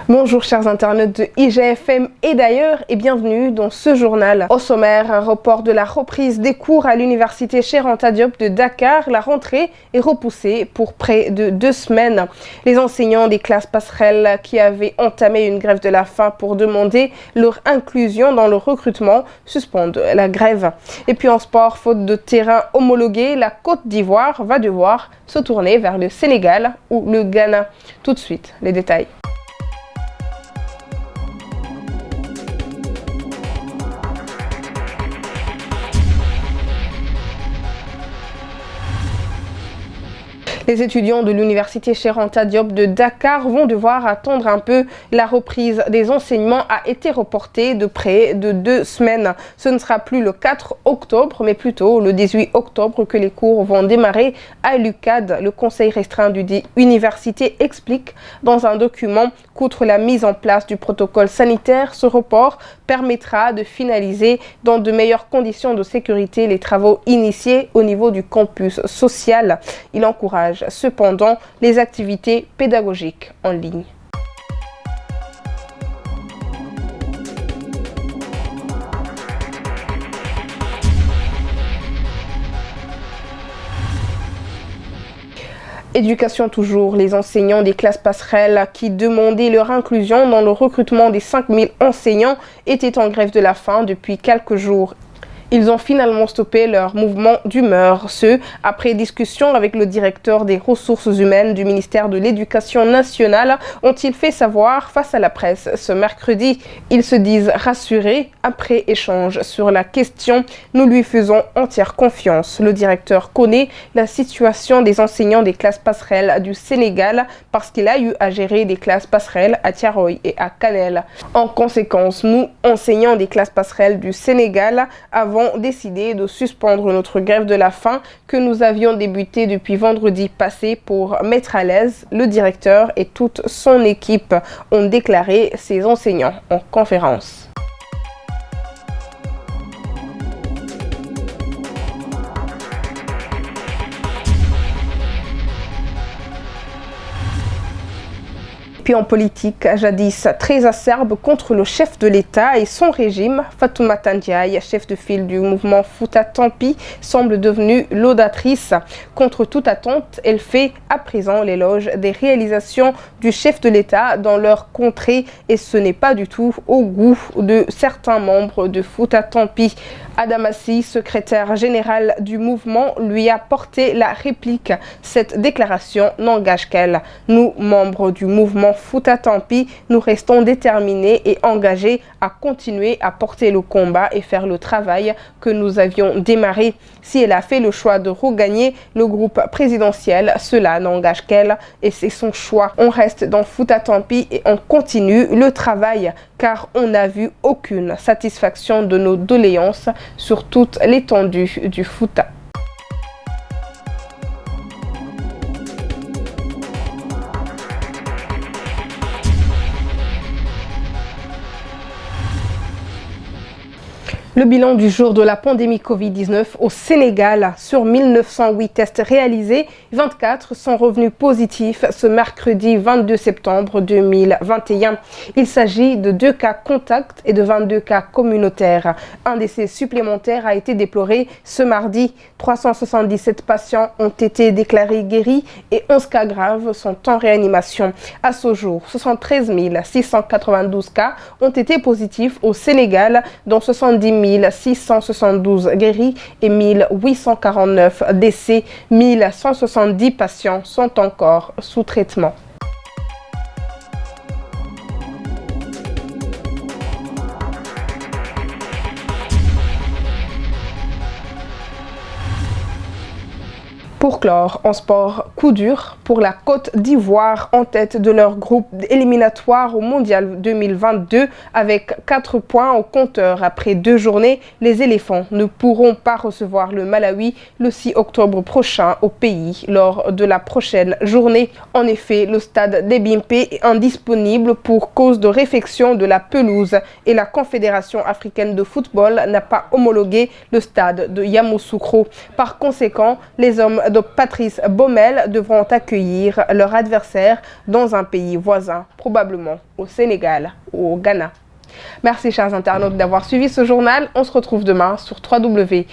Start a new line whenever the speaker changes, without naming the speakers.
Bonjour chers internautes de IGFM et d'ailleurs et bienvenue dans ce journal. Au sommaire, un report de la reprise des cours à l'université Cheikh Anta Diop de Dakar. La rentrée est repoussée pour près de 2 semaines. Les enseignants des classes passerelles qui avaient entamé une grève de la faim pour demander leur inclusion dans le recrutement suspendent la grève. Et puis en sport, faute de terrain homologué, la Côte d'Ivoire va devoir se tourner vers le Sénégal ou le Ghana. Tout de suite, les détails. Les étudiants de l'université Cheikh Anta Diop de Dakar vont devoir attendre un peu. La reprise des enseignements a été reportée de près de 2 semaines. Ce ne sera plus le 4 octobre, mais plutôt le 18 octobre que les cours vont démarrer à l'UCAD. Le conseil restreint du université explique dans un document qu'outre la mise en place du protocole sanitaire, ce report permettra de finaliser dans de meilleures conditions de sécurité les travaux initiés au niveau du campus social. Il encourage cependant les activités pédagogiques en ligne. Éducation toujours, les enseignants des classes passerelles qui demandaient leur inclusion dans le recrutement des 5000 enseignants étaient en grève de la faim depuis quelques jours. Ils ont finalement stoppé leur mouvement d'humeur. Ce, après discussion avec le directeur des ressources humaines du ministère de l'Éducation nationale, ont-ils fait savoir face à la presse ce mercredi. Ils se disent rassurés après échange sur la question. Nous lui faisons entière confiance. Le directeur connaît la situation des enseignants des classes passerelles du Sénégal parce qu'il a eu à gérer des classes passerelles à Thiaroye et à Kanel. En conséquence, nous, enseignants des classes passerelles du Sénégal, avons décidé de suspendre notre grève de la faim que nous avions débuté depuis vendredi passé pour mettre à l'aise le directeur et toute son équipe, ont déclaré ces enseignants en conférence. Puis en politique, jadis très acerbe contre le chef de l'État et son régime, Fatoumata Ndiaye, chef de file du mouvement Fouta Tampi, semble devenue laudatrice. Contre toute attente, elle fait à présent l'éloge des réalisations du chef de l'État dans leur contrée et ce n'est pas du tout au goût de certains membres de Fouta Tampi. Adamassi, secrétaire général du mouvement, lui a porté la réplique. Cette déclaration n'engage qu'elle. Nous, membres du mouvement Fouta Tampi, nous restons déterminés et engagés à continuer à porter le combat et faire le travail que nous avions démarré. Si elle a fait le choix de regagner le groupe présidentiel, cela n'engage qu'elle et c'est son choix. On reste dans Fouta Tampi et on continue le travail car on n'a vu aucune satisfaction de nos doléances sur toute l'étendue du Fouta. Le bilan du jour de la pandémie Covid-19 au Sénégal. Sur 1908 tests réalisés, 24 sont revenus positifs ce mercredi 22 septembre 2021. Il s'agit de 2 cas contacts et de 22 cas communautaires. Un décès supplémentaire a été déploré ce mardi. 377 patients ont été déclarés guéris et 11 cas graves sont en réanimation. À ce jour, 73 692 cas ont été positifs au Sénégal, dont 70 672 guéris et 1849 décès. 1170 patients sont encore sous traitement. Pour clore, en sport, coup dur pour la Côte d'Ivoire en tête de leur groupe éliminatoire au Mondial 2022 avec 4 points au compteur. Après 2 journées, les éléphants ne pourront pas recevoir le Malawi le 6 octobre prochain au pays lors de la prochaine journée. En effet, le stade d'Ebimpe est indisponible pour cause de réfection de la pelouse et la Confédération africaine de football n'a pas homologué le stade de Yamoussoukro. Par conséquent, les hommes de Patrice Baumel devront accueillir leur adversaire dans un pays voisin, probablement au Sénégal ou au Ghana. Merci chers internautes d'avoir suivi ce journal. On se retrouve demain sur www.igfm.sn.